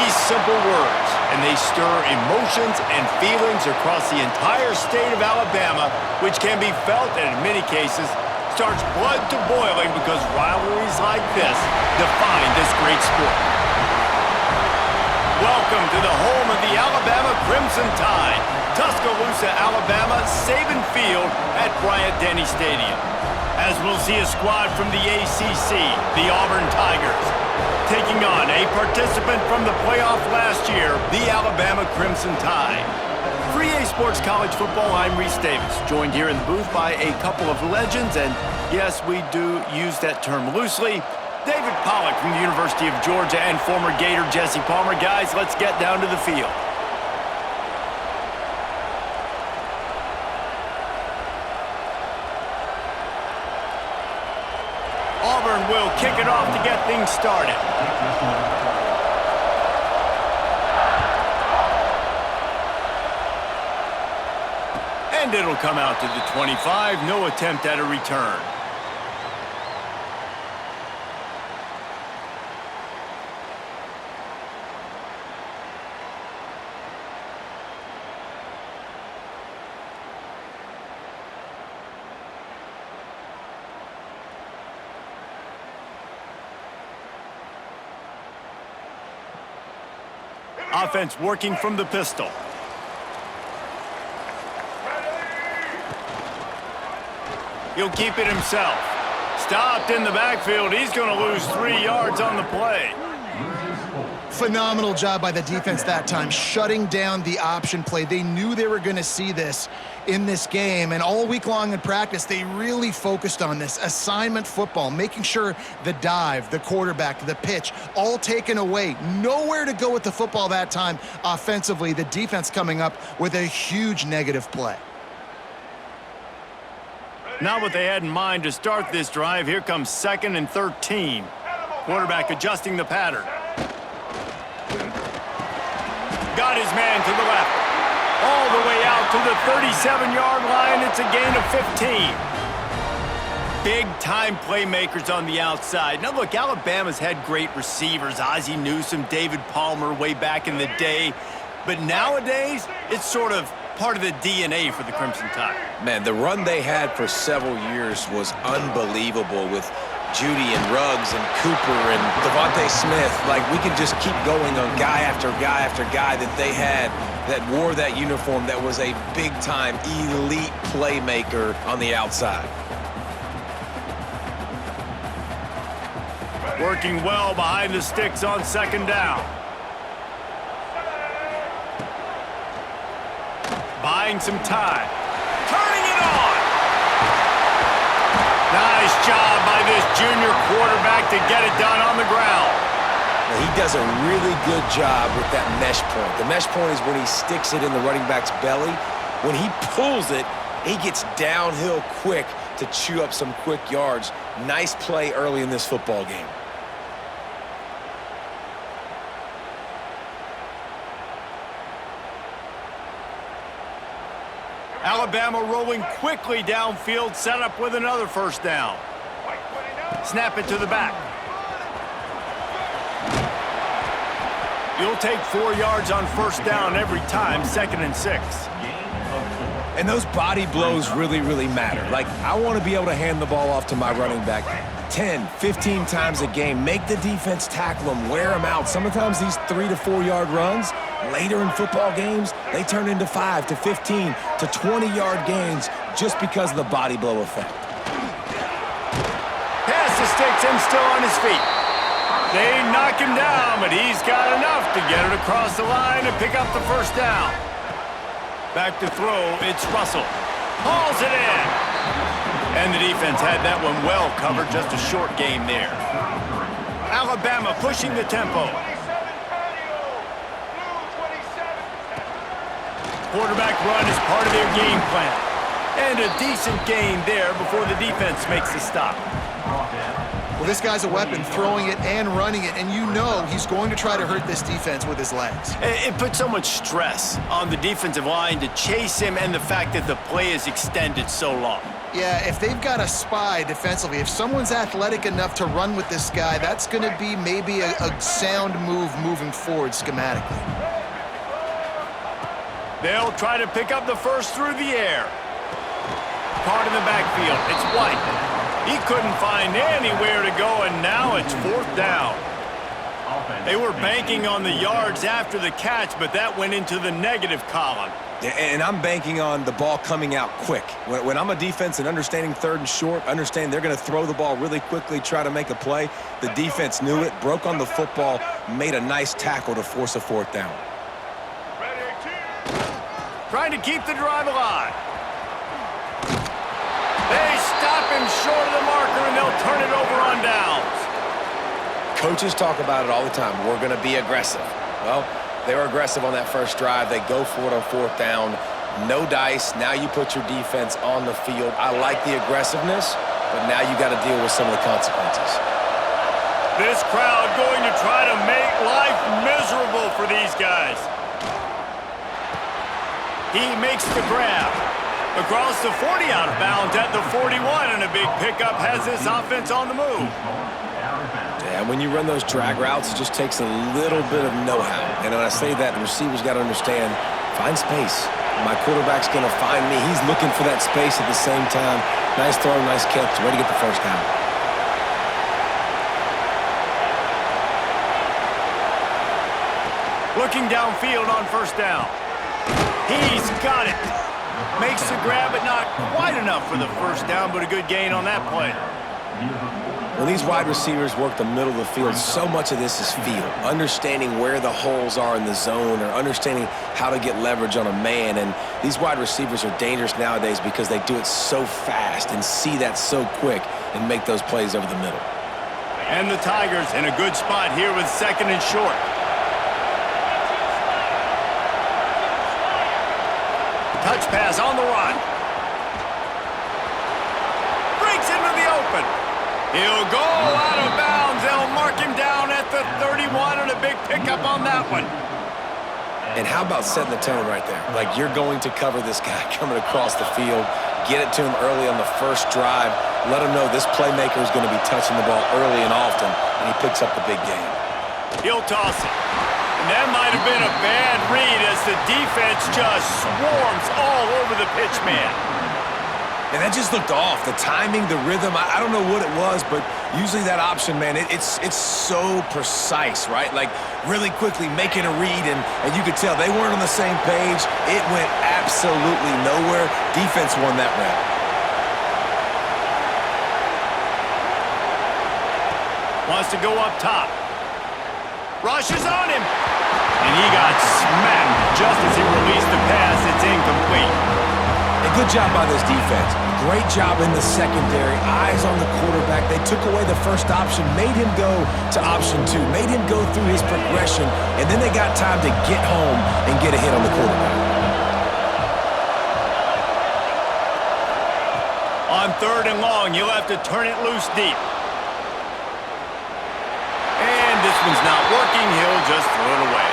Three simple words, and they stir emotions and feelings across the entire state of Alabama, which can be felt and in many cases starts blood to boiling because rivalries like this define this great sport. Welcome to the home of the Alabama Crimson Tide, Tuscaloosa, Alabama, Saban Field at Bryant-Denny Stadium. As we'll see a squad from the ACC, the Auburn Tigers, taking on a participant from the playoff last year, the Alabama Crimson Tide. For EA Sports College Football, I'm Reese Davis, joined here in the booth by a couple of legends, and yes, we do use that term loosely. David Pollack from the University of Georgia and former Gator Jesse Palmer. Guys, let's get down to the field. Auburn will kick it off to get things started. And it'll come out to the 25. No attempt at a return. Offense working from the pistol. He'll keep it himself. Stopped in the backfield. He's going to lose 3 yards on the play. Phenomenal job by the defense that time, shutting down the option play. They knew they were going to see this in this game, and all week long in practice, they really focused on this assignment football, making sure the dive, the quarterback, the pitch, all taken away. Nowhere to go with the football that time offensively. The defense coming up with a huge negative play. Not what they had in mind to start this drive. Here comes 2nd and 13. Quarterback adjusting the pattern. Got his man to the left. All the way out to the 37-yard line. It's a gain of 15. Big-time playmakers on the outside. Now, look, Alabama's had great receivers. Ozzie Newsome, David Palmer way back in the day. But nowadays, it's sort of part of the DNA for the Crimson Tide. Man, the run they had for several years was unbelievable with Judy and Ruggs and Cooper and Devontae Smith. Like, we can just keep going on guy after guy after guy that they had that wore that uniform that was a big-time elite playmaker on the outside. Working well behind the sticks on 2nd down. Buying some time. Turning it on! Nice job by this junior quarterback to get it done on the ground. He does a really good job with that mesh point. The mesh point is when he sticks it in the running back's belly. When he pulls it, he gets downhill quick to chew up some quick yards. Nice play early in this football game. Alabama rolling quickly downfield, set up with another 1st down. Snap it to the back. You'll take 4 yards on 1st down every time, 2nd and 6. And those body blows really, really matter. Like, I want to be able to hand the ball off to my running back 10, 15 times a game. Make the defense tackle them, wear them out. Sometimes these 3 to 4 yard runs, later in football games, they turn into 5 to 15 to 20-yard gains just because of the body blow effect. Pass the sticks and still on his feet. They knock him down, but he's got enough to get it across the line and pick up the 1st down. Back to throw, it's Russell. Hauls it in. And the defense had that one well covered, just a short game there. Alabama pushing the tempo. Quarterback run is part of their game plan. And a decent gain there before the defense makes the stop. Well, this guy's a weapon, throwing it and running it, and you know he's going to try to hurt this defense with his legs. It puts so much stress on the defensive line to chase him and the fact that the play is extended so long. Yeah, if they've got a spy defensively, if someone's athletic enough to run with this guy, that's going to be maybe a sound move moving forward schematically. They'll try to pick up the first through the air. Caught in the backfield. It's White. He couldn't find anywhere to go, and now it's 4th down. They were banking on the yards after the catch, but that went into the negative column. And I'm banking on the ball coming out quick. When I'm a defense and understanding 3rd and short, understand they're going to throw the ball really quickly, try to make a play. The defense knew it, broke on the football, made a nice tackle to force a 4th down. Trying to keep the drive alive. They stop him short of the marker, and they'll turn it over on downs. Coaches talk about it all the time. We're going to be aggressive. Well, they were aggressive on that first drive. They go for it on 4th down. No dice. Now you put your defense on the field. I like the aggressiveness, but now you got to deal with some of the consequences. This crowd going to try to make life miserable for these guys. He makes the grab. Across the 40, out of bounds at the 41, and a big pickup has this offense on the move. Yeah, when you run those drag routes, it just takes a little bit of know-how. And when I say that, the receiver's got to understand, find space. My quarterback's going to find me. He's looking for that space at the same time. Nice throw, nice catch. Way to get the first down. Looking downfield on 1st down. He's got it. Makes the grab, but not quite enough for the 1st down, but a good gain on that play. When these wide receivers work the middle of the field, so much of this is feel. Understanding where the holes are in the zone, or understanding how to get leverage on a man. And these wide receivers are dangerous nowadays because they do it so fast and see that so quick and make those plays over the middle. And the Tigers in a good spot here with 2nd and short. Touch pass on the run. Breaks into the open. He'll go out of bounds. They'll mark him down at the 31, and a big pickup on that one. And how about setting the tone right there? Like, you're going to cover this guy coming across the field, get it to him early on the first drive, let him know this playmaker is going to be touching the ball early and often, and he picks up the big game. He'll toss it. And that might have been a bad read as the defense just swarms all over the pitch man. And that just looked off. The timing, the rhythm, I don't know what it was, but usually that option, man, it's so precise, right? Like, really quickly making a read, and you could tell they weren't on the same page. It went absolutely nowhere. Defense won that round. Wants to go up top. Rushes on him. And he got smacked just as he released the pass. It's incomplete. A good job by this defense. Great job in the secondary. Eyes on the quarterback. They took away the first option, made him go to option 2, made him go through his progression, and then they got time to get home and get a hit on the quarterback. On 3rd and long, you'll have to turn it loose deep. And this one's not working. He'll just throw it away.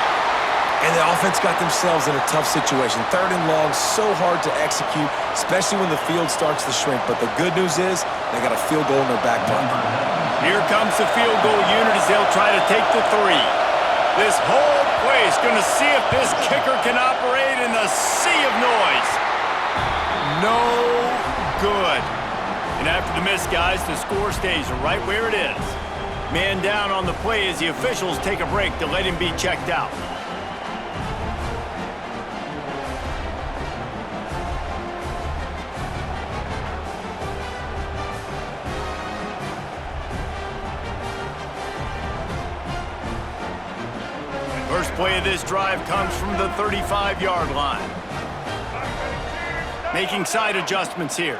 And the offense got themselves in a tough situation. 3rd and long, so hard to execute, especially when the field starts to shrink. But the good news is they got a field goal in their back pocket. Here comes the field goal unit as they'll try to take the 3. This whole place going to see if this kicker can operate in the sea of noise. No good. And after the miss, guys, the score stays right where it is. Man down on the play as the officials take a break to let him be checked out. First play of this drive comes from the 35-yard line. Making side adjustments here.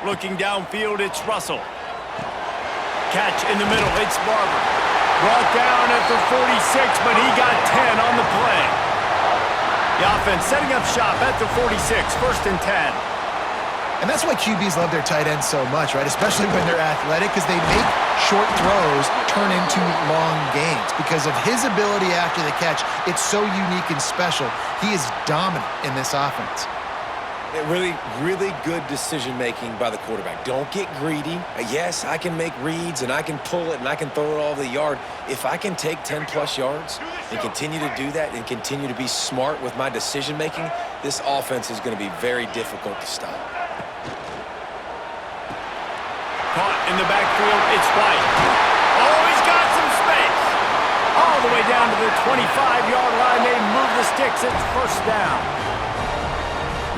Looking downfield, it's Russell. Catch in the middle, it's Barber. Brought down at the 46, but he got 10 on the play. The offense setting up shop at the 46, 1st and 10. And that's why QBs love their tight ends so much, right? Especially when they're athletic, because they make short throws turn into long gains. Because of his ability after the catch, it's so unique and special. He is dominant in this offense. Really, really good decision-making by the quarterback. Don't get greedy. Yes, I can make reads, and I can pull it, and I can throw it all over the yard. If I can take 10-plus yards and continue to do that and continue to be smart with my decision-making, this offense is going to be very difficult to stop. Caught in the backfield, it's White. Oh, he's got some space. All the way down to the 25-yard line. They move the sticks. It's first down.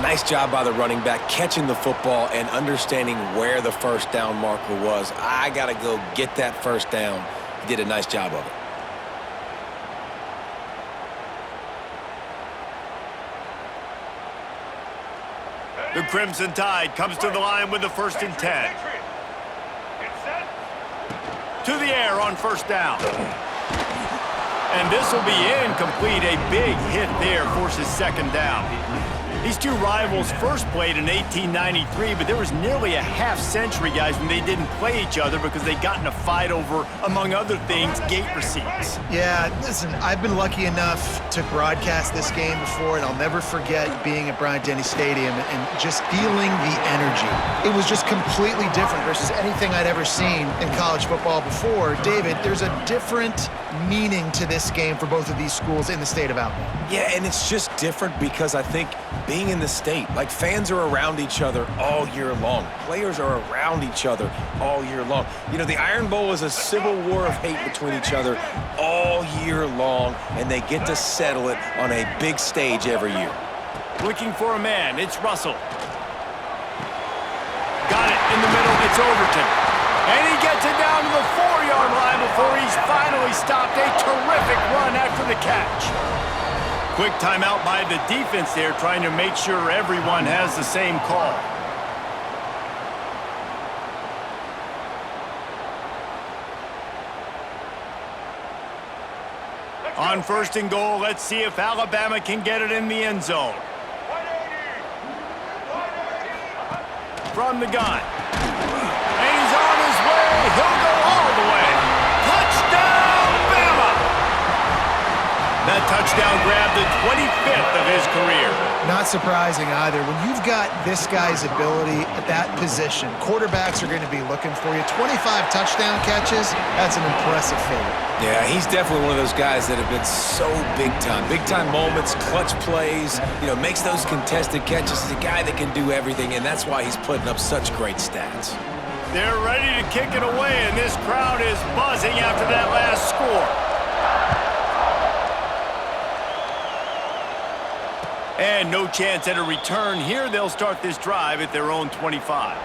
Nice job by the running back catching the football and understanding where the first down marker was. I got to go get that first down. He did a nice job of it. The Crimson Tide comes to the line with the 1st and 10. To the air on first down. And this will be incomplete. A big hit there forces 2nd down. These two rivals first played in 1893, but there was nearly a half-century, guys, when they didn't play each other because they got in a fight over, among other things, gate receipts. Yeah, listen, I've been lucky enough to broadcast this game before, and I'll never forget being at Bryant-Denny Stadium and just feeling the energy. It was just completely different versus anything I'd ever seen in college football before. David, there's a different meaning to this game for both of these schools in the state of Alabama. Yeah, and it's just different because I think being in the state, like fans are around each other all year long. Players are around each other all year long. You know, the Iron Bowl is a civil war of hate between each other all year long, and they get to settle it on a big stage every year. Looking for a man, it's Russell. Got it in the middle, it's Overton. And he gets it down to the 4-yard line before he's finally stopped. A terrific run after the catch. Quick timeout by the defense there, trying to make sure everyone has the same call. On 1st and goal, let's see if Alabama can get it in the end zone. From the gun. And he's on his way. He'll go all the way. Touchdown, Bama! That touchdown grabbed the 25th of his career. Not surprising either. When you've got this guy's ability at that position, quarterbacks are going to be looking for you. 25 touchdown catches, that's an impressive figure. Yeah, he's definitely one of those guys that have been so big time. Big time moments, clutch plays, you know, makes those contested catches. He's a guy that can do everything, and that's why he's putting up such great stats. They're ready to kick it away, and this crowd is buzzing after that last score. And no chance at a return here. They'll start this drive at their own 25.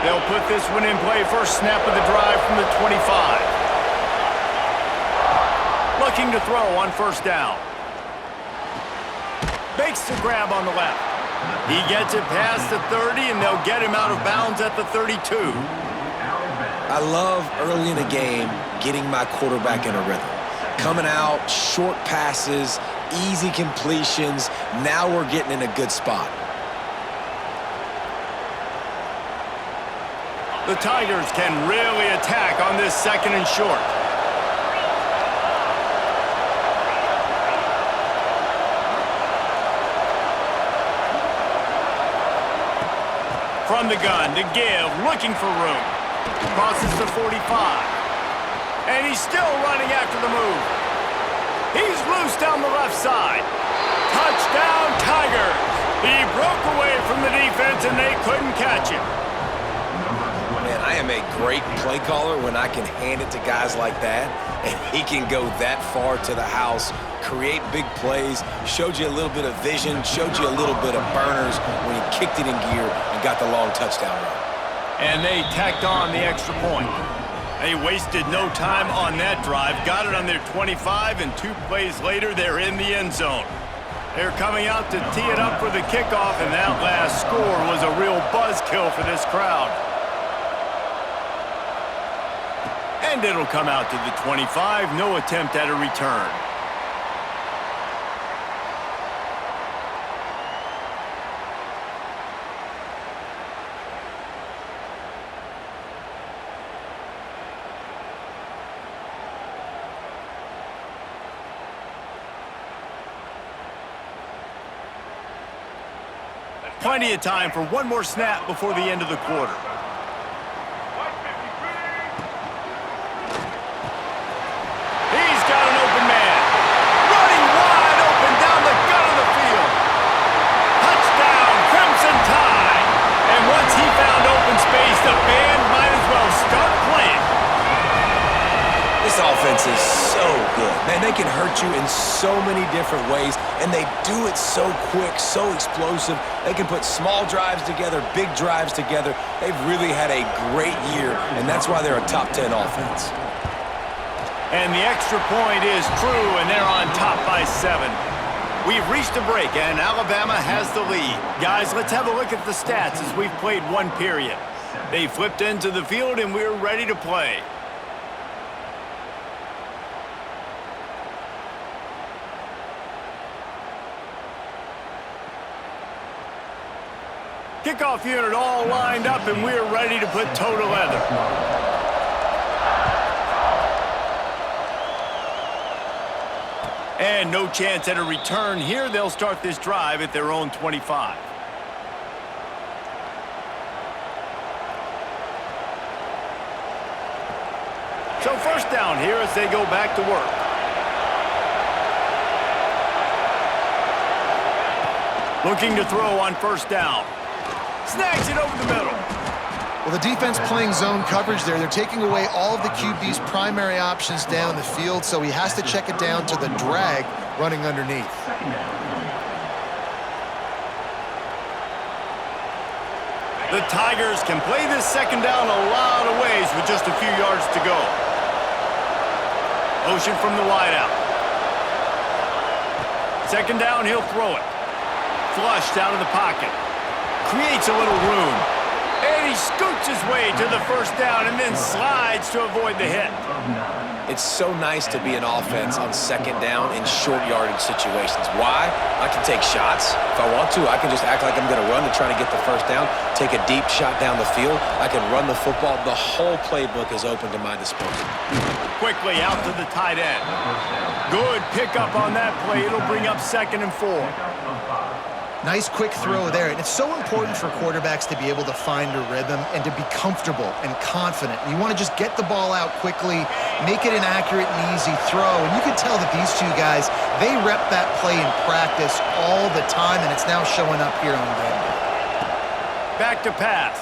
They'll put this one in play. First snap of the drive from the 25. Looking to throw on first down. Makes the grab on the left. He gets it past the 30, and they'll get him out of bounds at the 32. I love early in a game getting my quarterback in a rhythm. Coming out, short passes, easy completions. Now we're getting in a good spot. The Tigers can really attack on this 2nd and short. From the gun to give, looking for room. Crosses the 45. And he's still running after the move. He's loose down the left side. Touchdown, Tigers. He broke away from the defense and they couldn't catch him. Man, I am a great play caller when I can hand it to guys like that, and he can go that far to the house, create big plays, showed you a little bit of vision, showed you a little bit of burners when he kicked it in gear and got the long touchdown run. And they tacked on the extra point. They wasted no time on that drive, got it on their 25, and 2 plays later, they're in the end zone. They're coming out to tee it up for the kickoff, and that last score was a real buzzkill for this crowd. And it'll come out to the 25. No attempt at a return. Plenty of time for one more snap before the end of the quarter. He's got an open man. Running wide open down the gut of the field. Touchdown, Crimson Tide. And once he found open space, the band might as well start playing. This offense is so good. Man, they can hurt you in so many different ways, and they do it so quick, so explosive. They can put small drives together, big drives together. They've really had a great year, and that's why they're a top 10 offense. And the extra point is true, and they're on top by 7. We've reached a break, and Alabama has the lead. Guys, let's have a look at the stats as we've played one period. They flipped into the field, and we're ready to play. Kickoff unit all lined up, and we're ready to put toe to leather. And no chance at a return here. They'll start this drive at their own 25. So first down here as they go back to work. Looking to throw on first down. Snags it over the middle. Well, the defense playing zone coverage there. They're taking away all of the QB's primary options down the field, so he has to check it down to the drag running underneath. The Tigers can play this second down a lot of ways with just a few yards to go. Motion from the wideout. Second down, he'll throw it. Flushed out of the pocket. Creates a little room. And he scoots his way to the first down and then slides to avoid the hit. It's so nice to be an offense on second down in short yardage situations. Why? I can take shots. If I want to, I can just act like I'm going to run to try to get the first down, take a deep shot down the field. I can run the football. The whole playbook is open to my disposal. Quickly out to the tight end. Good pickup on that play. It'll bring up 2nd and 4. Nice quick throw there. And it's so important for quarterbacks to be able to find a rhythm and to be comfortable and confident. You want to just get the ball out quickly, make it an accurate and easy throw. And you can tell that these two guys, they rep that play in practice all the time, and it's now showing up here on game day. Back to pass.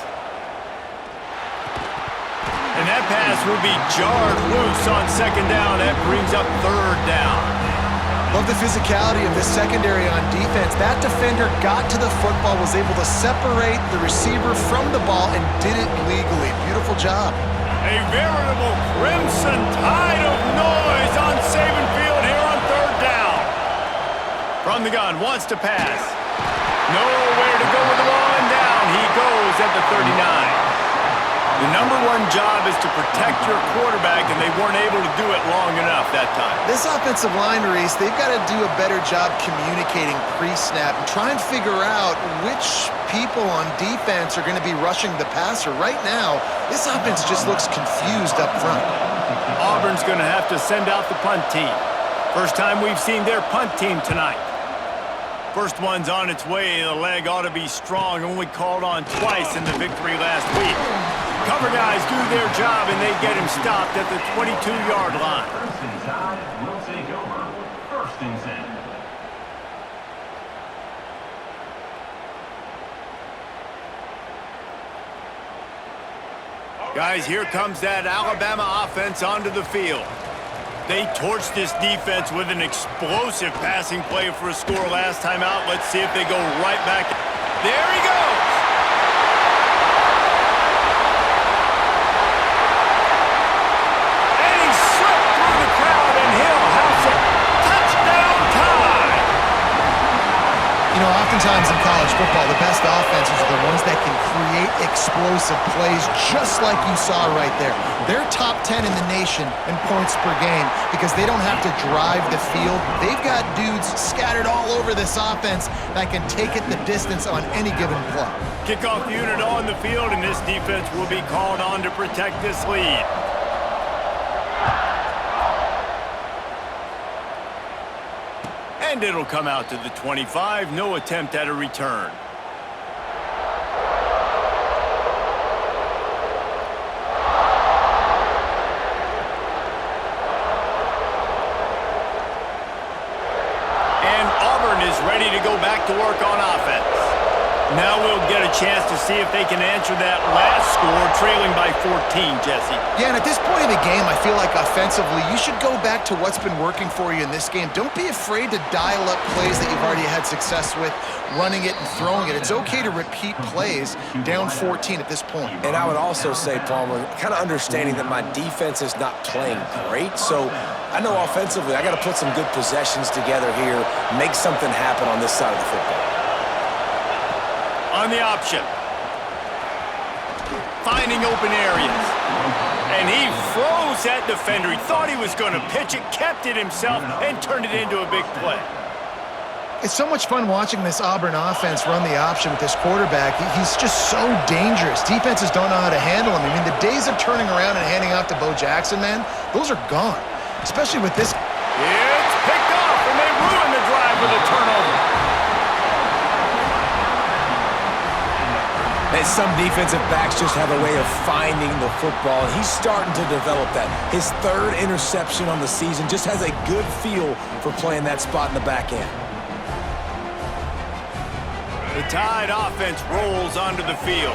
And that pass will be jarred loose on second down. That brings up 3rd down. Love the physicality of this secondary on defense. That defender got to the football, was able to separate the receiver from the ball, and did it legally. Beautiful job. A veritable crimson tide of noise on Saban Field here on 3rd down. From the gun, wants to pass. Nowhere to go with the ball, and down he goes at the 39. The #1 job is to protect your quarterback, and they weren't able to do it long enough that time. This offensive line, Reese, they've got to do a better job communicating pre-snap and try and figure out which people on defense are going to be rushing the passer. Right now, this offense just looks confused up front. Auburn's going to have to send out the punt team. First time we've seen their punt team tonight. First one's on its way. The leg ought to be strong. Only called on twice in the victory last week. Cover guys do their job, and they get him stopped at the 22-yard line. First and 10 will take over. First and 10. Guys, here comes that Alabama offense onto the field. They torched this defense with an explosive passing play for a score last time out. Let's see if they go right back. There he goes! And he slipped through the crowd, and he'll house it. Touchdown time! You know, oftentimes in college football, the best offenses are the ones that can create explosive plays just like you saw right there. They're top 10 in the nation in points per game because they don't have to drive the field. They've got dudes scattered all over this offense that can take it the distance on any given play. Kickoff unit on the field, and this defense will be called on to protect this lead. And it'll come out to the 25. No attempt at a return. And Auburn is ready to go back to work on offense. Now we'll get a chance to see if they can answer that last score, trailing by 14, Jesse. Yeah, and at this point of the game, I feel like offensively, you should go back to what's been working for you in this game. Don't be afraid to dial up plays that you've already had success with, running it and throwing it. It's okay to repeat plays down 14 at this point. And I would also say, Palmer, kind of understanding that my defense is not playing great, so I know offensively I got to put some good possessions together here, make something happen on this side of the football. On the option. Finding open areas. And he froze that defender. He thought he was going to pitch it, kept it himself, and turned it into a big play. It's so much fun watching this Auburn offense run the option with this quarterback. He's just so dangerous. Defenses don't know how to handle him. I mean, the days of turning around and handing off to Bo Jackson, man, those are gone. Especially with this. It's picked off, and they ruin the drive with a turnover. And some defensive backs just have a way of finding the football. He's starting to develop that. His third interception on the season, just has a good feel for playing that spot in the back end. The Tide offense rolls onto the field.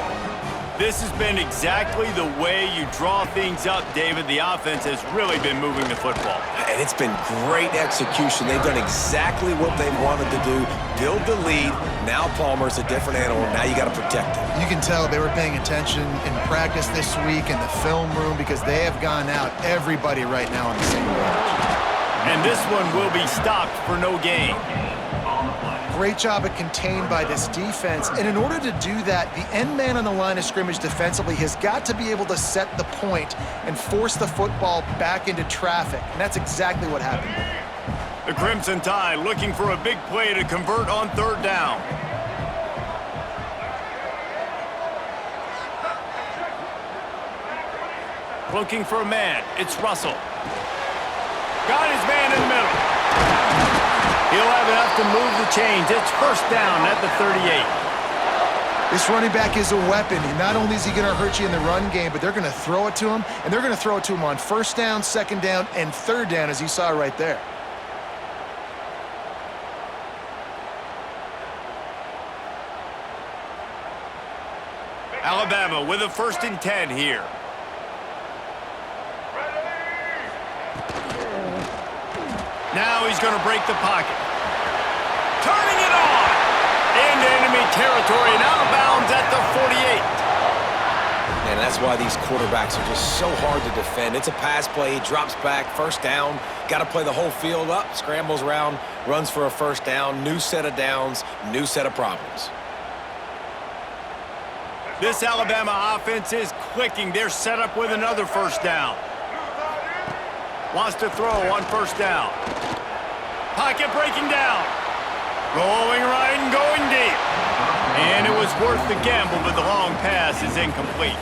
This has been exactly the way you draw things up, David. The offense has really been moving the football. And it's been great execution. They've done exactly what they wanted to do, build the lead. Now Palmer's a different animal. Now you got to protect him. You can tell they were paying attention in practice this week in the film room because they have gone out everybody right now on the same page. And this one will be stopped for no gain. Great job at contained by this defense. And in order to do that, the end man on the line of scrimmage defensively has got to be able to set the point and force the football back into traffic. And that's exactly what happened. The Crimson Tide looking for a big play to convert on third down. Looking for a man. It's Russell. Got his man in the middle. He'll have enough to move the chains. It's first down at the 38. This running back is a weapon. And not only is he going to hurt you in the run game, but they're going to throw it to him, and they're going to throw it to him on first down, second down, and third down, as you saw right there. Alabama with a 1st and 10 here. Now he's going to break the pocket. Turning it on. Into enemy territory and out of bounds at the 48. And that's why these quarterbacks are just so hard to defend. It's a pass play. He drops back, first down. Got to play the whole field up, scrambles around, runs for a first down. New set of downs, new set of problems. This Alabama offense is clicking. They're set up with another first down. Wants to throw on first down. Pocket breaking down. Going right and going deep. And it was worth the gamble, but the long pass is incomplete.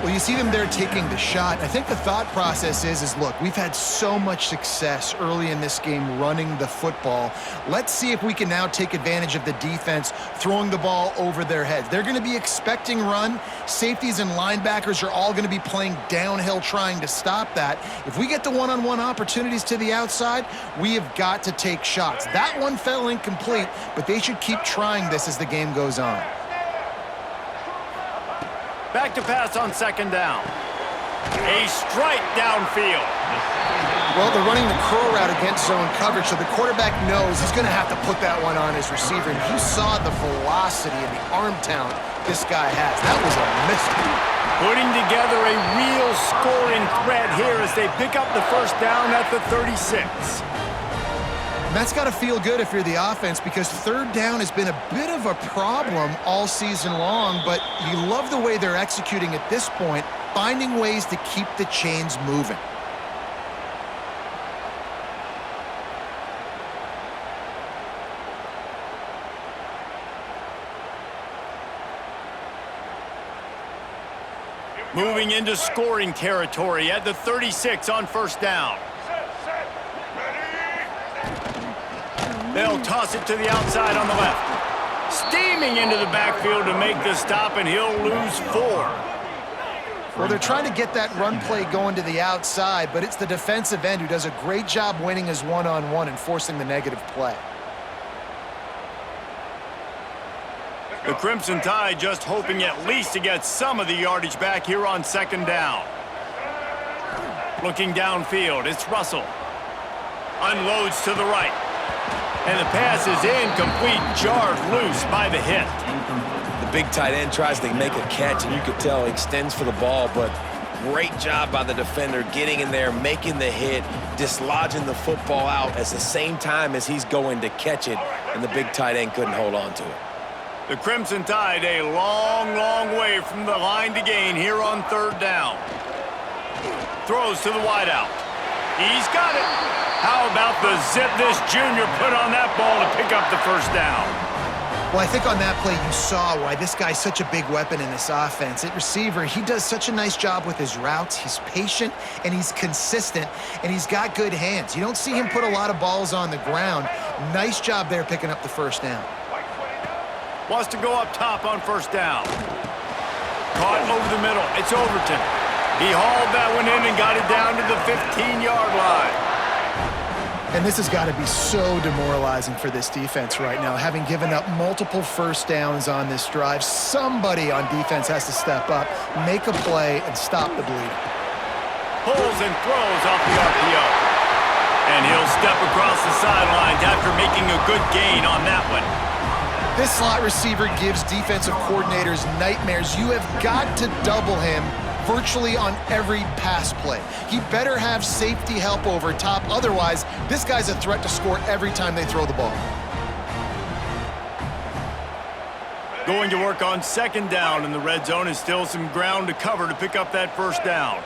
Well, you see them there taking the shot. I think the thought process is look, we've had so much success early in this game running the football. Let's see if we can now take advantage of the defense throwing the ball over their heads. They're going to be expecting run. Safeties and linebackers are all going to be playing downhill trying to stop that. If we get the one-on-one opportunities to the outside, we have got to take shots. That one fell incomplete, but they should keep trying this as the game goes on. Back to pass on second down. A strike downfield. Well, they're running the curl route against zone coverage, so the quarterback knows he's going to have to put that one on his receiver. And you saw the velocity and the arm talent this guy has. That was a mystery. Putting together a real scoring threat here as they pick up the first down at the 36. And that's got to feel good if you're the offense, because third down has been a bit of a problem all season long, but you love the way they're executing at this point, finding ways to keep the chains moving. Moving into scoring territory at the 36 on first down. They'll toss it to the outside on the left. Steaming into the backfield to make the stop, and he'll lose 4. Well, they're trying to get that run play going to the outside, but it's the defensive end who does a great job winning his one-on-one and forcing the negative play. The Crimson Tide just hoping at least to get some of the yardage back here on second down. Looking downfield, it's Russell. Unloads to the right. And the pass is incomplete, jarred loose by the hit. The big tight end tries to make a catch, and you could tell he extends for the ball, but great job by the defender getting in there, making the hit, dislodging the football out at the same time as he's going to catch it, and the big tight end couldn't hold on to it. The Crimson Tide a long, long way from the line to gain here on third down. Throws to the wideout. He's got it. How about the zip this junior put on that ball to pick up the first down? Well, I think on that play you saw why this guy's such a big weapon in this offense. At receiver, he does such a nice job with his routes. He's patient, and he's consistent, and he's got good hands. You don't see him put a lot of balls on the ground. Nice job there picking up the first down. Wants to go up top on first down. Caught over the middle. It's Overton. He hauled that one in and got it down to the 15-yard line. And this has got to be so demoralizing for this defense right now. Having given up multiple first downs on this drive, somebody on defense has to step up, make a play, and stop the bleeding. Pulls and throws off the RPO. And he'll step across the sidelines after making a good gain on that one. This slot receiver gives defensive coordinators nightmares. You have got to double him virtually on every pass play. He better have safety help over top. Otherwise, this guy's a threat to score every time they throw the ball. Going to work on second down in the red zone, and still some ground to cover to pick up that first down.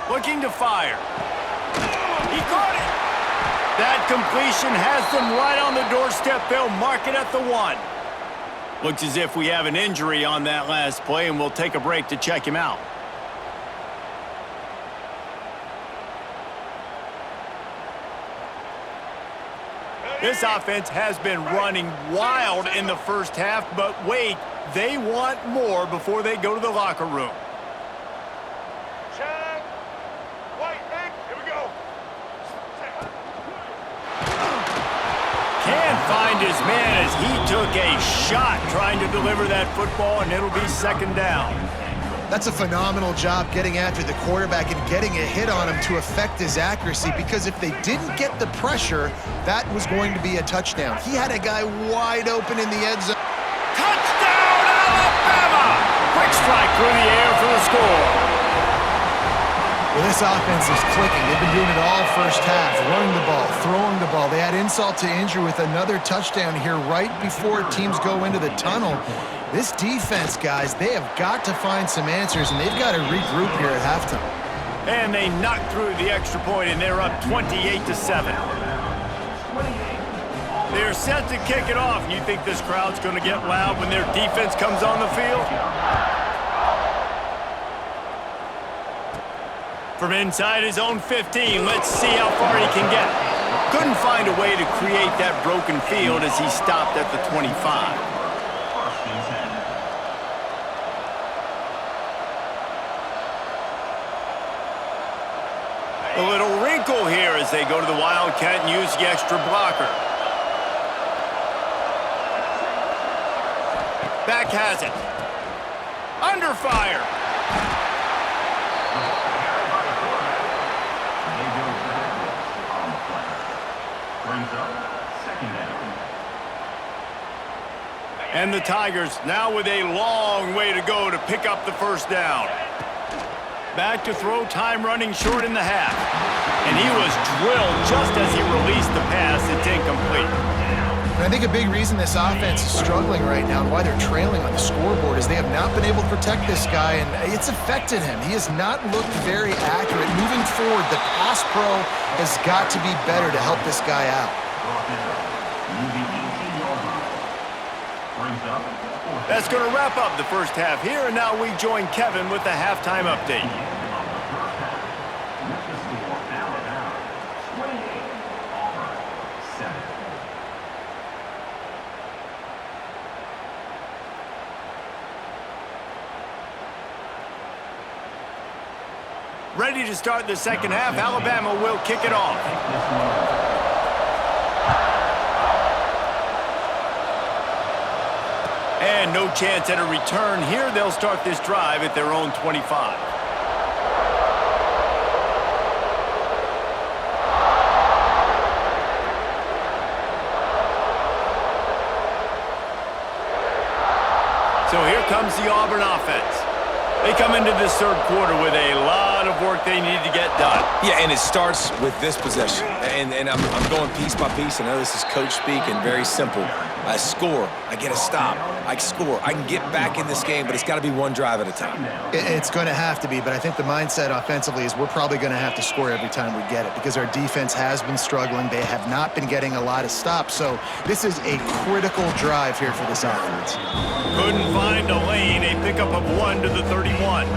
Looking to fire. He caught it. That completion has them right on the doorstep. They'll mark it at the 1. Looks as if we have an injury on that last play, and we'll take a break to check him out. This offense has been running wild in the first half, but wait, they want more before they go to the locker room. Can't find his man as he took a shot trying to deliver that football, and it'll be second down. That's a phenomenal job getting after the quarterback and getting a hit on him to affect his accuracy, because if they didn't get the pressure, that was going to be a touchdown. He had a guy wide open in the end zone. Touchdown, Alabama! Quick strike through the air for the score. Well, this offense is clicking. They've been doing it all first half, running the ball, throwing the ball. They had insult to injury with another touchdown here right before teams go into the tunnel. This defense, guys, they have got to find some answers, and they've got to regroup here at halftime. And they knocked through the extra point, and they're up 28-7. They're set to kick it off. You think this crowd's going to get loud when their defense comes on the field? From inside his own 15, let's see how far he can get. Couldn't find a way to create that broken field as he stopped at the 25. A little wrinkle here as they go to the Wildcat and use the extra blocker. Back has it. Under fire. And the Tigers now with a long way to go to pick up the first down. Back to throw, time running short in the half. And he was drilled just as he released the pass. It's incomplete. And I think a big reason this offense is struggling right now and why they're trailing on the scoreboard is they have not been able to protect this guy, and it's affected him. He has not looked very accurate. Moving forward, the pass pro has got to be better to help this guy out. That's going to wrap up the first half here, and now we join Kevin with the halftime update. Ready to start the second half. Alabama will kick it off. And no chance at a return here. They'll start this drive at their own 25. So here comes the Auburn offense. They come into this third quarter with a lot of work they need to get done. Yeah, and it starts with this possession. And I'm going piece by piece. I know this is coach speak and very simple. I score. I get a stop. I score. I can get back in this game, but it's got to be one drive at a time. It's going to have to be, but I think the mindset offensively is we're probably going to have to score every time we get it because our defense has been struggling. They have not been getting a lot of stops, so this is a critical drive here for this offense. Couldn't find a lane. A pickup of 1 to the 31.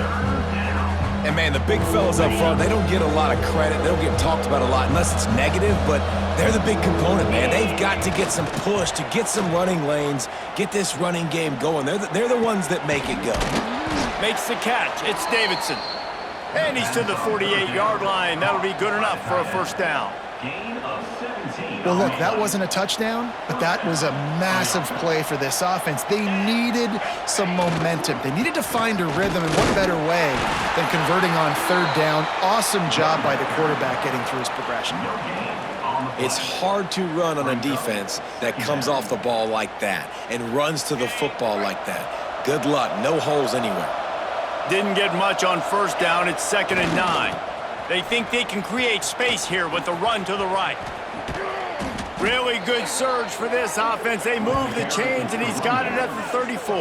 And, man, the big fellas up front, they don't get a lot of credit. They don't get talked about a lot unless it's negative, but they're the big component, man. They've got to get some push, to get some running lanes, get this running game going. They're the ones that make it go. Makes the catch. It's Davidson. And he's to the 48-yard line. That'll be good enough for a first down. Well, look, that wasn't a touchdown, but that was a massive play for this offense. They needed some momentum. They needed to find a rhythm, and what better way than converting on third down. Awesome job by the quarterback getting through his progression. It's hard to run on a defense that comes off the ball like that and runs to the football like that. Good luck. No holes anywhere. Didn't get much on first down. It's 2nd and 9. They think they can create space here with the run to the right. Really good surge for this offense. They move the chains, and he's got it at the 34.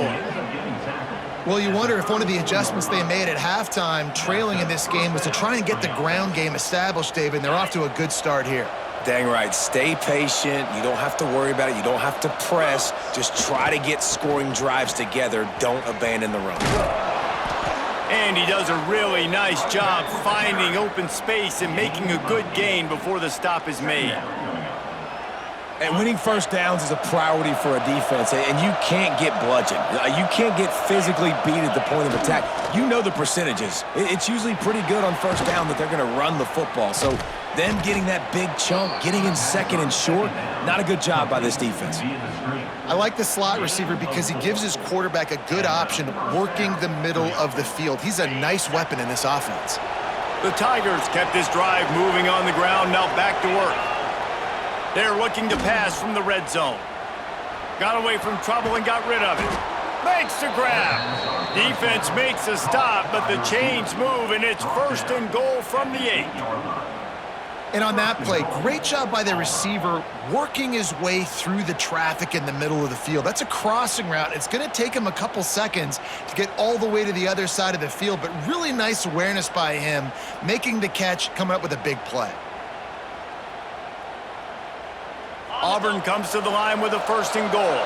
Well, you wonder if one of the adjustments they made at halftime, trailing in this game, was to try and get the ground game established, David, and they're off to a good start here. Dang right. Stay patient. You don't have to worry about it. You don't have to press. Just try to get scoring drives together. Don't abandon the run. And he does a really nice job finding open space and making a good gain before the stop is made. And winning first downs is a priority for a defense, and you can't get bludgeoned. You can't get physically beat at the point of attack. You know the percentages. It's usually pretty good on first down that they're going to run the football. So them getting that big chunk, getting in second and short, not a good job by this defense. I like the slot receiver because he gives his quarterback a good option working the middle of the field. He's a nice weapon in this offense. The Tigers kept this drive moving on the ground, now back to work. They're looking to pass from the red zone. Got away from trouble and got rid of it. Makes the grab. Defense makes a stop, but the chains move, and it's 1st and goal from the 8. And on that play, great job by the receiver working his way through the traffic in the middle of the field. That's a crossing route. It's going to take him a couple seconds to get all the way to the other side of the field, but really nice awareness by him, making the catch, coming up with a big play. Auburn comes to the line with a 1st and goal.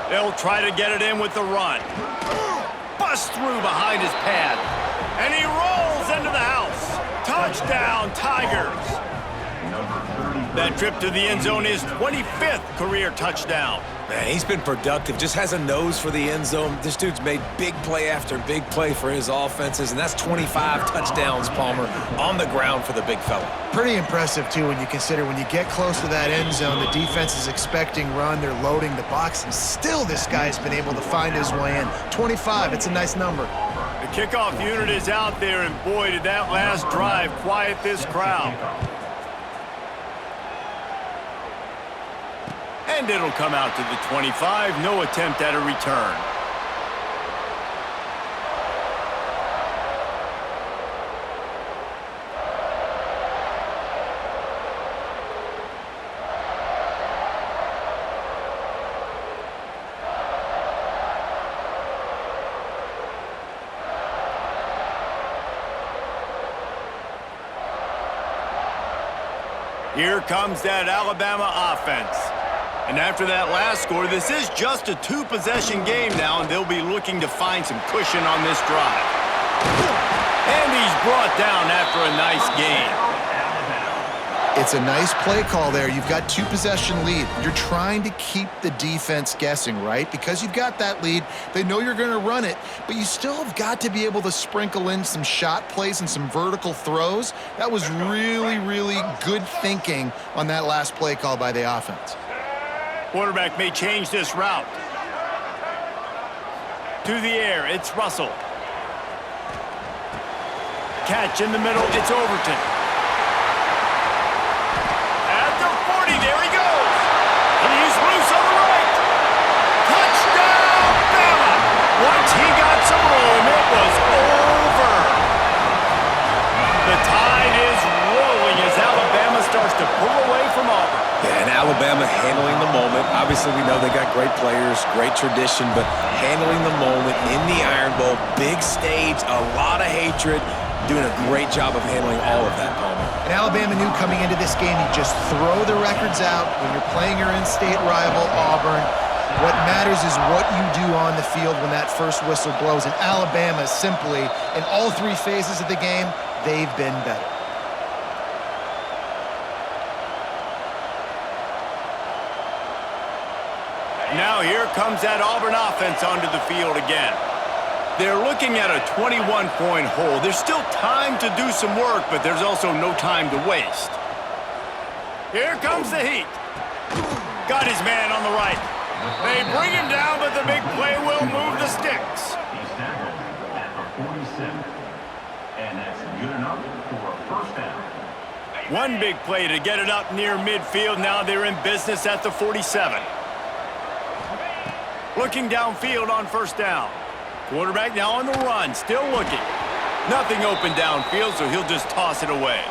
They'll try to get it in with the run. Bust through behind his pad. And he rolls into the house. Touchdown, Tigers. That trip to the end zone is 25th career touchdown. Man, he's been productive, just has a nose for the end zone. This dude's made big play after big play for his offenses, and that's 25 touchdowns, Palmer, on the ground for the big fella. Pretty impressive, too, when you consider when you get close to that end zone, the defense is expecting run, they're loading the box, and still this guy's been able to find his way in. 25, it's a nice number. The kickoff unit is out there, and boy, did that last drive quiet this crowd. And it'll come out to the 25. No attempt at a return. Here comes that Alabama offense. And after that last score, this is just a two-possession game now, and they'll be looking to find some cushion on this drive. And he's brought down after a nice game. It's a nice play call there. You've got two-possession lead. You're trying to keep the defense guessing, right? Because you've got that lead, they know you're going to run it, but you still have got to be able to sprinkle in some shot plays and some vertical throws. That was really, really good thinking on that last play call by the offense. Quarterback may change this route. To the air, it's Russell. Catch in the middle, it's Overton. At the 40, there he goes. He's loose on the right. Touchdown, Bama! Once he got some room, it was over. The tide is rolling as Alabama starts to pull away from Auburn. Yeah, and Alabama handling the moment. Obviously, we know they got great players, great tradition, but handling the moment in the Iron Bowl, big stage, a lot of hatred, doing a great job of handling all of that, Palmer. And Alabama knew coming into this game, you just throw the records out when you're playing your in-state rival, Auburn. What matters is what you do on the field when that first whistle blows. And Alabama simply, in all three phases of the game, they've been better. Now here comes that Auburn offense onto the field again. They're looking at a 21-point hole. There's still time to do some work, but there's also no time to waste. Here comes the heat. Got his man on the right. They bring him down, but the big play will move the sticks. He's tackled at the 47. And that's good enough for a first down. One big play to get it up near midfield. Now they're in business at the 47. Looking downfield on first down. Quarterback now on the run, still looking. Nothing open downfield, so he'll just toss it away.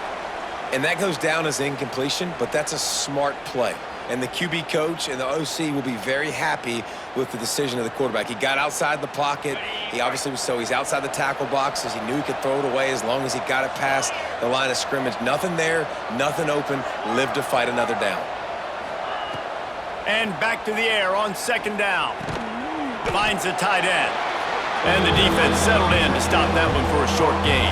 And that goes down as incompletion, but that's a smart play. And the QB coach and the OC will be very happy with the decision of the quarterback. He got outside the pocket. He obviously was he's outside the tackle boxes. He knew he could throw it away as long as he got it past the line of scrimmage. Nothing there, nothing open. Live to fight another down. And back to the air on second down. Finds the tight end. And the defense settled in to stop that one for a short gain.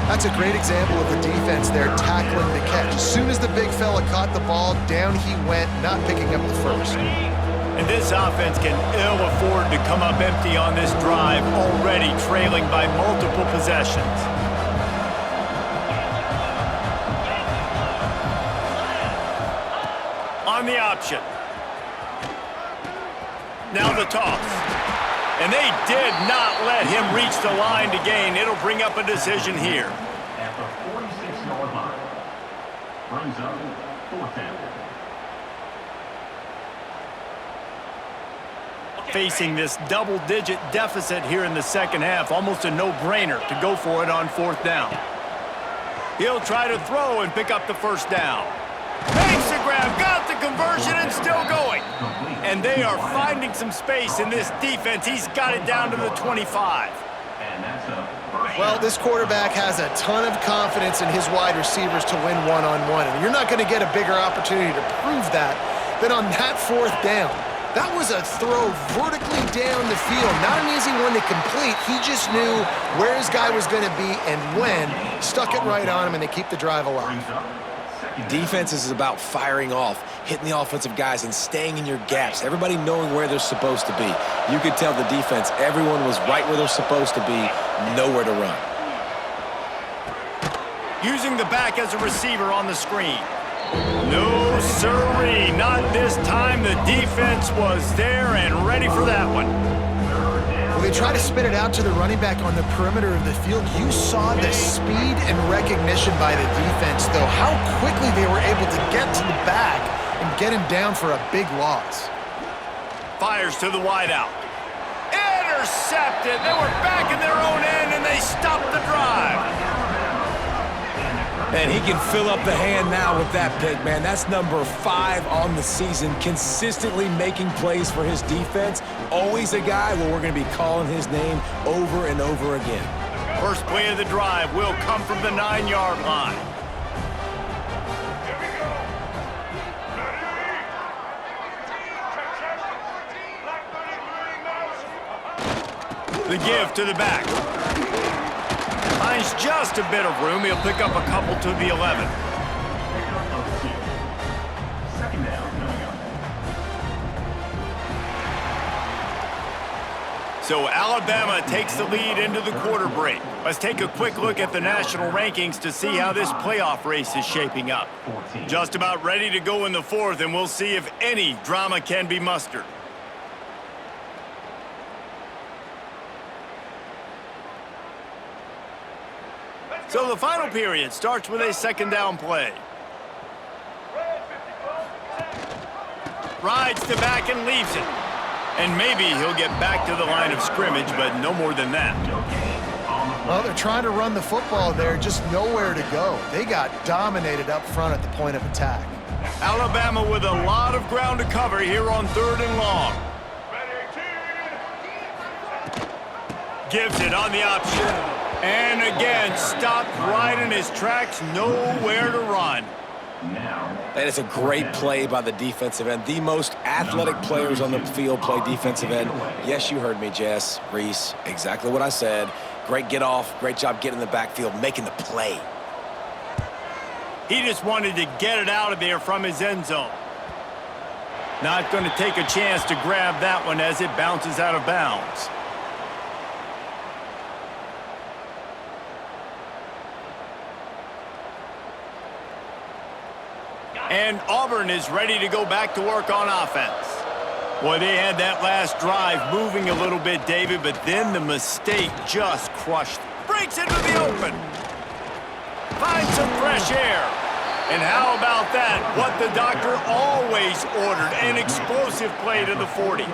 That's a great example of the defense there tackling the catch. As soon as the big fella caught the ball, down he went, not picking up the first. And this offense can ill afford to come up empty on this drive, already trailing by multiple possessions. On the option. Now the toss. And they did not let him reach the line to gain. It'll bring up a decision here. At the 46-yard line. Brings up fourth down. Facing this double-digit deficit here in the second half, almost a no-brainer to go for it on fourth down. He'll try to throw and pick up the first down. Makes the grab, got the conversion, and still going. And they are finding some space in this defense. He's got it down to the 25. Well, this quarterback has a ton of confidence in his wide receivers to win one-on-one. And you're not going to get a bigger opportunity to prove that than on that fourth down. That was a throw vertically down the field. Not an easy one to complete. He just knew where his guy was going to be and when. Stuck it right on him, and they keep the drive alive. Defense is about firing off, hitting the offensive guys, and staying in your gaps. Everybody knowing where they're supposed to be. You could tell the defense, everyone was right where they're supposed to be, nowhere to run. Using the back as a receiver on the screen. No sirree, not this time. The defense was there and ready for that one. When they try to spit it out to the running back on the perimeter of the field, you saw the speed and recognition by the defense, though, how quickly they were able to get to the back and get him down for a big loss. Fires to the wideout. Intercepted. They were back in their own end, and they stopped the drive. And he can fill up the hand now with that pick, man. That's number 5 on the season, consistently making plays for his defense. Always a guy where we're going to be calling his name over and over again. First play of the drive will come from the 9-yard line. The give to the back. Finds just a bit of room. He'll pick up a couple to the 11. Second down coming up. So Alabama takes the lead into the quarter break. Let's take a quick look at the national rankings to see how this playoff race is shaping up. Just about ready to go in the fourth, and we'll see if any drama can be mustered. So the final period starts with a second down play. Rides to back and leaves it. And maybe he'll get back to the line of scrimmage, but no more than that. Well, they're trying to run the football there, just nowhere to go. They got dominated up front at the point of attack. Alabama with a lot of ground to cover here on 3rd and long. Gives it on the option. And again, stopped right in his tracks, nowhere to run. That is a great play by the defensive end. The most athletic players on the field play defensive end. Yes, you heard me, Jess, Reese, exactly what I said. Great get off, great job getting in the backfield, making the play. He just wanted to get it out of there from his end zone. Not going to take a chance to grab that one as it bounces out of bounds. And Auburn is ready to go back to work on offense. Boy, they had that last drive moving a little bit, David, but then the mistake just crushed. Breaks into the open. Finds some fresh air. And how about that? What the doctor always ordered, an explosive play to the 40.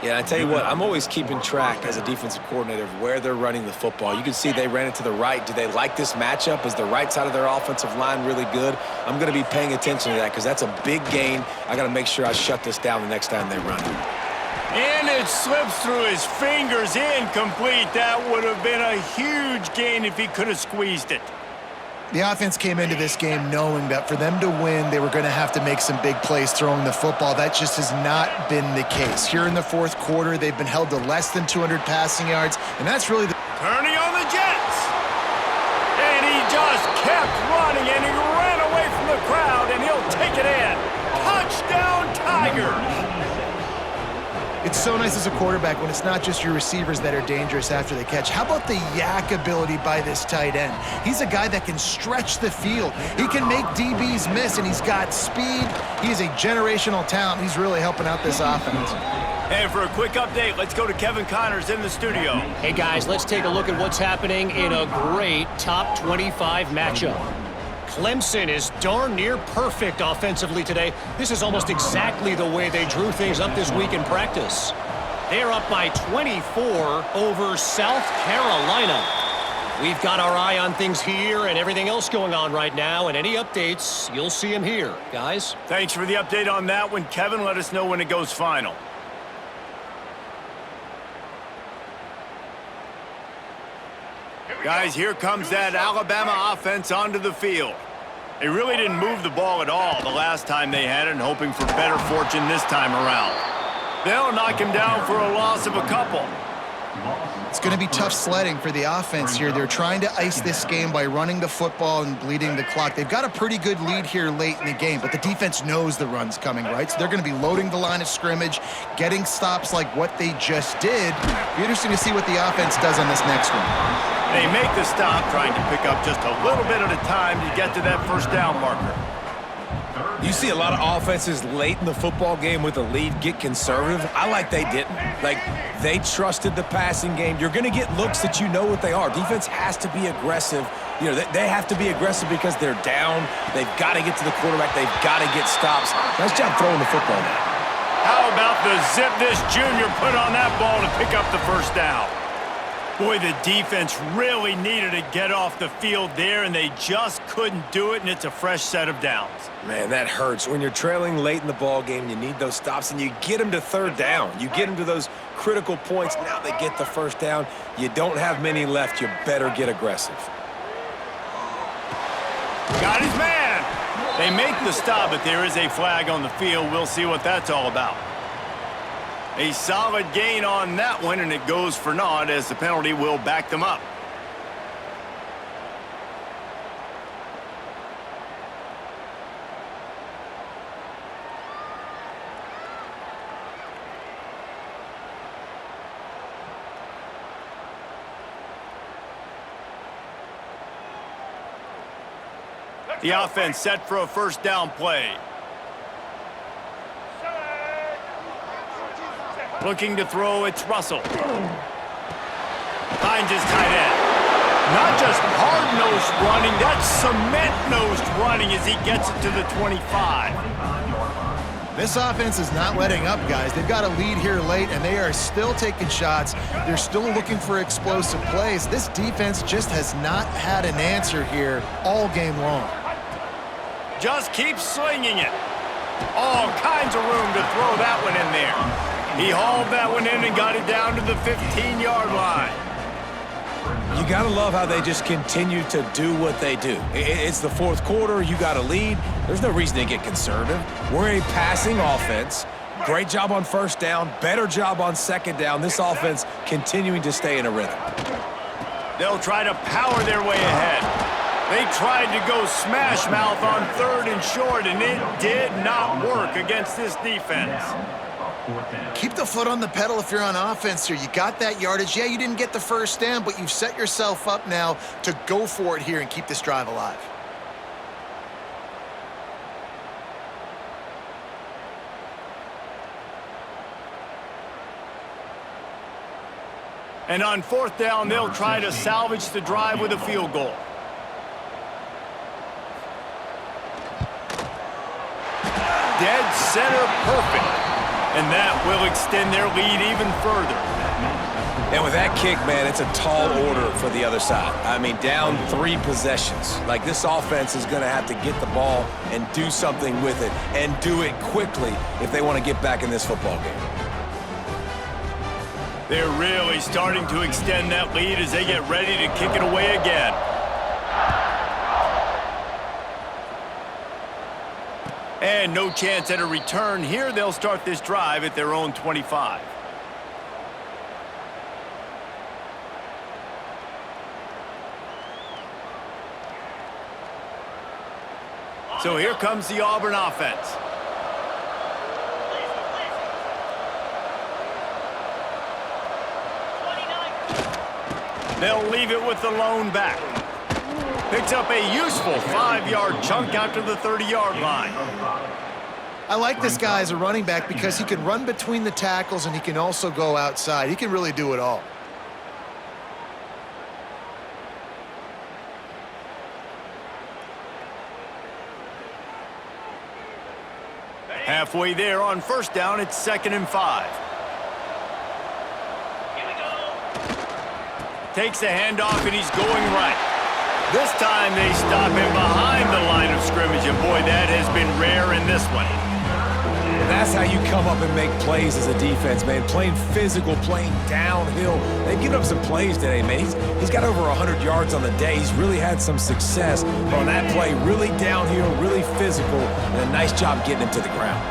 Yeah, I tell you what, I'm always keeping track as a defensive coordinator of where they're running the football. You can see they ran it to the right. Do they like this matchup? Is the right side of their offensive line really good? I'm going to be paying attention to that because that's a big gain. I got to make sure I shut this down the next time they run it. And it slips through his fingers, incomplete. That would have been a huge gain if he could have squeezed it. The offense came into this game knowing that for them to win, they were going to have to make some big plays throwing the football. That just has not been the case. Here in the fourth quarter, they've been held to less than 200 passing yards, and that's really the... Turning on the Jets. And he just kept running, and he ran away from the crowd, and he'll take it in. Touchdown, Tigers. It's so nice as a quarterback when it's not just your receivers that are dangerous after the catch. How about the yak ability by this tight end? He's a guy that can stretch the field. He can make DBs miss, and he's got speed. He's a generational talent. He's really helping out this offense. And for a quick update, let's go to Kevin Connors in the studio. Hey, guys, let's take a look at what's happening in a great top 25 matchup. Clemson is darn near perfect offensively today. This is almost exactly the way they drew things up this week in practice. They're up by 24 over South Carolina. We've got our eye on things here and everything else going on right now, and any updates, you'll see them here. Guys? Thanks for the update on that one, Kevin. Let us know when it goes final. Guys, here comes that Alabama offense onto the field. They really didn't move the ball at all the last time they had it, and hoping for better fortune this time around. They'll knock him down for a loss of a couple. It's going to be tough sledding for the offense here. They're trying to ice this game by running the football and bleeding the clock. They've got a pretty good lead here late in the game, but the defense knows the run's coming, right? So they're going to be loading the line of scrimmage, getting stops like what they just did. Be interesting to see what the offense does on this next one. They make the stop, trying to pick up just a little bit at a time to get to that first down marker. You see a lot of offenses late in the football game with a lead get conservative. I like they didn't. Like, they trusted the passing game. You're going to get looks that you know what they are. Defense has to be aggressive. You know, they have to be aggressive because they're down. They've got to get to the quarterback. They've got to get stops. Nice job throwing the football now. How about the zip this junior put on that ball to pick up the first down? Boy, the defense really needed to get off the field there, and they just couldn't do it, and it's a fresh set of downs. Man, that hurts. When you're trailing late in the ball game, you need those stops, and you get them to third down. You get them to those critical points. Now they get the first down. You don't have many left. You better get aggressive. Got his man. They make the stop, but there is a flag on the field. We'll see what that's all about. A solid gain on that one, and it goes for naught as the penalty will back them up. The offense set for a first down play. Looking to throw, it's Russell. Finds his tight end. Not just hard-nosed running, that's cement-nosed running as he gets it to the 25. This offense is not letting up, guys. They've got a lead here late, and they are still taking shots. They're still looking for explosive plays. This defense just has not had an answer here all game long. Just keeps slinging it. All kinds of room to throw that one in there. He hauled that one in and got it down to the 15-yard line. You got to love how they just continue to do what they do. It's the fourth quarter. You got a lead. There's no reason to get conservative. We're a passing offense. Great job on first down. Better job on second down. This offense continuing to stay in a rhythm. They'll try to power their way ahead. They tried to go smash mouth on third and short, and it did not work against this defense. Keep the foot on the pedal if you're on offense here. You got that yardage. Yeah, you didn't get the first down, but you've set yourself up now to go for it here and keep this drive alive. And on fourth down, they'll try to salvage the drive with a field goal. Dead center perfect. And that will extend their lead even further. And with that kick, man, it's a tall order for the other side. I mean, down 3 possessions. Like, this offense is going to have to get the ball and do something with it, and do it quickly if they want to get back in this football game. They're really starting to extend that lead as they get ready to kick it away again. And no chance at a return here. They'll start this drive at their own 25. So here comes the Auburn offense. They'll leave it with the lone back. Picks up a useful 5-yard chunk out to the 30-yard line. I like this guy as a running back because he can run between the tackles and he can also go outside. He can really do it all. Halfway there on first down, it's 2nd and 5. Takes the handoff and he's going right. This time they stop him behind the line of scrimmage, and boy, that has been rare in this one. That's how you come up and make plays as a defense, man. Playing physical, playing downhill. They've given up some plays today, man. He's got over 100 yards on the day. He's really had some success. But on that play, really downhill, really physical, and a nice job getting him to the ground.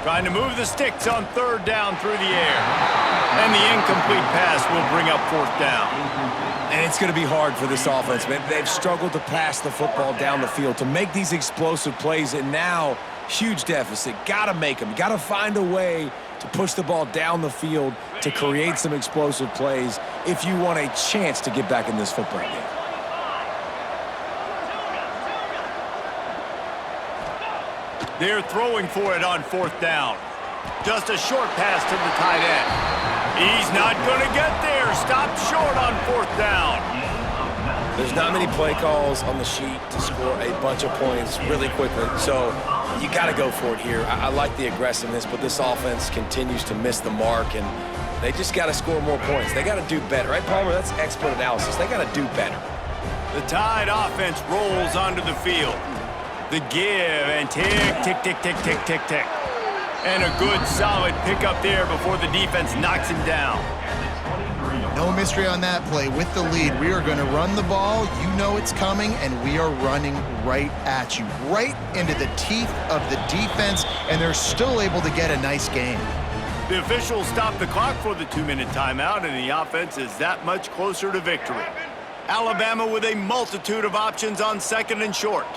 Trying to move the sticks on third down through the air. And the incomplete pass will bring up fourth down. And it's going to be hard for this offense, man. They've struggled to pass the football down the field, to make these explosive plays, and now huge deficit. Got to make them. Got to find a way to push the ball down the field to create some explosive plays if you want a chance to get back in this football game. They're throwing for it on fourth down. Just a short pass to the tight end. He's not going to get there. Stop short on fourth down. There's not many play calls on the sheet to score a bunch of points really quickly, so you got to go for it here. I like the aggressiveness, but this offense continues to miss the mark, and they just got to score more points. They got to do better, right, Palmer? That's expert analysis. They got to do better. The Tide offense rolls onto the field. The give and tick, tick, tick, tick, tick, tick, tick. And a good, solid pickup there before the defense knocks him down. No mystery on that play. With the lead, we are going to run the ball. You know it's coming, and we are running right at you, right into the teeth of the defense, and they're still able to get a nice gain. The officials stopped the clock for the 2-minute timeout, and the offense is that much closer to victory. Alabama with a multitude of options on 2nd and short.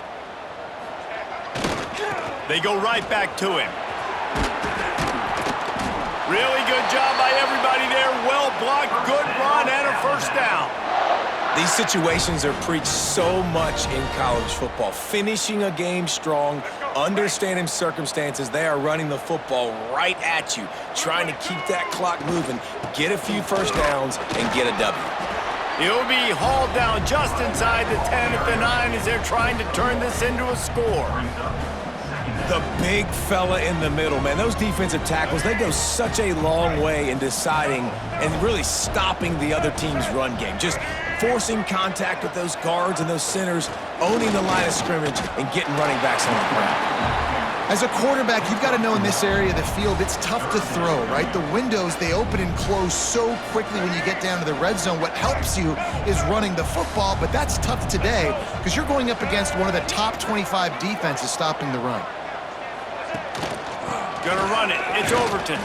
They go right back to him. Really good job by everybody there. Well blocked, good run, and a first down. These situations are preached so much in college football. Finishing a game strong, understanding circumstances. They are running the football right at you, trying to keep that clock moving, get a few first downs, and get a W. He'll be hauled down just inside the 10 at the 9 as they're trying to turn this into a score. The big fella in the middle, man. Those defensive tackles, they go such a long way in deciding and really stopping the other team's run game. Just forcing contact with those guards and those centers, owning the line of scrimmage, and getting running backs on the ground. As a quarterback, you've got to know in this area of the field, it's tough to throw, right? The windows, they open and close so quickly when you get down to the red zone. What helps you is running the football, but that's tough today because you're going up against one of the top 25 defenses stopping the run. Gonna run it. It's Overton.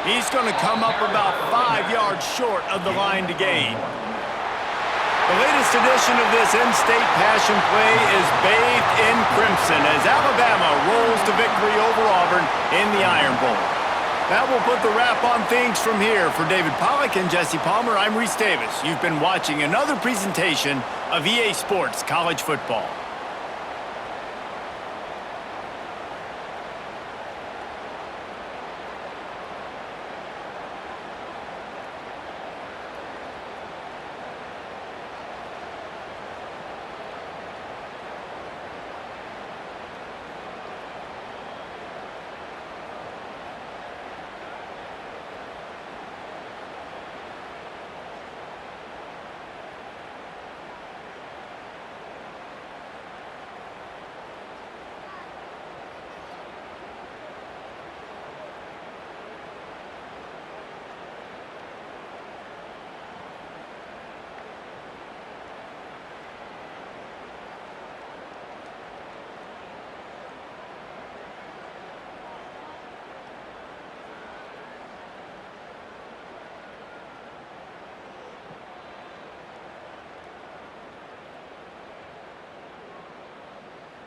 He's gonna come up about 5 yards short of the line to gain. The latest edition of this in-state passion play is bathed in crimson as Alabama rolls to victory over Auburn in the Iron Bowl. That will put the wrap on things from here. For David Pollack and Jesse Palmer, I'm Reese Davis. You've been watching another presentation of EA Sports College Football.